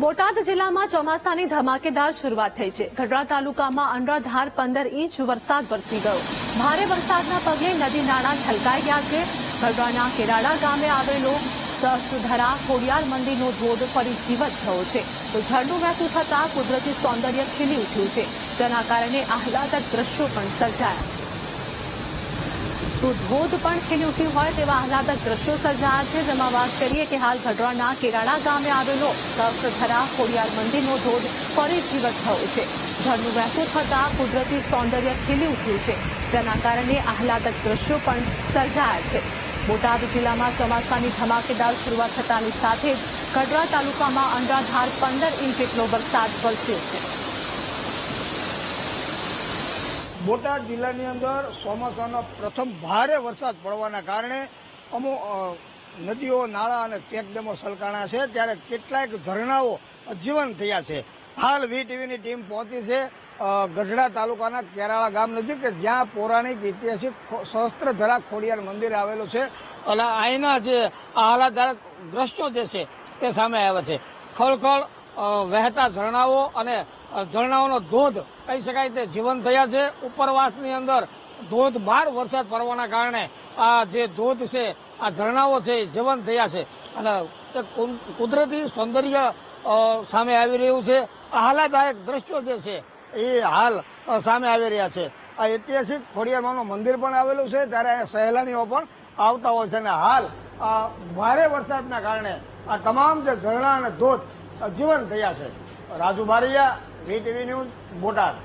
બોટાદ જિલ્લામાં ચોમાસાની ધમાકેદાર શરૂઆત થઈ છે। ગઢડા તાલુકામાં અનરાધાર 15 ઇંચ વરસાદ વરસી ગયો। ભારે વરસાદના પગલે નદી નાળા છલકાઈ ગયા છે। ગઢડાના કેરાડા ગામે આવેલો સહસ્ત્રધરા ખોડિયાર મંદિરનો ધોધ ફરી જીવંત થયો છે, તો ઝરણું વહેતું થતાં કુદરતી સૌંદર્ય ખીલી ઉઠ્યું છે, જેના કારણે આહલાદક દ્રશ્યો પણ સર્જાયા છે। તો ધોધ પણ ખીલી ઉઠ્યું હોય તેવા આહલાદક દ્રશ્યો સર્જાયા છે, જેમાં વાત કરીએ કે હાલ ગઢડાના કેરાડા ગામે આવેલો સહસ્ત્રધરા ખોડિયાર મંદિરનો ધોધ ફરી જીવંત થયો છે। ઝરણું વહેતું થતાં કુદરતી સૌંદર્ય ખીલી ઉઠ્યું છે, જેના કારણે આહલાદક દ્રશ્યો પણ સર્જાયા છે। બોટાદ જિલ્લામાં ચોમાસાની ધમાકેદાર શરૂઆત થતાની સાથે જ ગઢડા તાલુકામાં અનરાધાર 15 ઇંચ જેટલો વરસાદ વરસ્યો છે। બોટાદ જિલ્લાની અંદર ચોમાસાનો પ્રથમ ભારે વરસાદ પડવાના કારણે અમુક નદીઓ, નાળા અને ચેકડેમો છલકાણા છે, ત્યારે કેટલાક ઝરણાઓ જીવંત થયા છે। હાલ વીટીવીની ટીમ પહોંચી છે ગઢડા તાલુકાના કેરાળા ગામ નજીક, કે જ્યાં પૌરાણિક ઐતિહાસિક સહસ્ત્રધરા ખોડિયાર મંદિર આવેલું છે અને અહીંના જે આહલાદક દ્રશ્યો જે છે તે સામે આવ્યા છે। ખળખળ વહેતા ઝરણાઓ અને ઝરણાઓનો ધોધ કહી શકાય તે જીવંત થયા છે। ઉપરવાસની અંદર ધોધમાર વરસાદ પડવાના કારણે આ જે ધોધ છે, આ ઝરણાઓ છે એ જીવંત થયા છે અને કુદરતી સૌંદર્ય સામે આવી રહ્યું છે। આહલાદાયક દ્રશ્યો જે છે એ હાલ સામે આવી રહ્યા છે। આ ઐતિહાસિક ખોડિયારમાંનું મંદિર પણ આવેલું છે, ત્યારે અહીંયા સહેલાણીઓ પણ આવતા હોય છે અને હાલ આ ભારે વરસાદના કારણે આ તમામ જે ઝરણા અને ધોધ જીવંત થયા છે। Raju Baraiya, VTV news, Botad.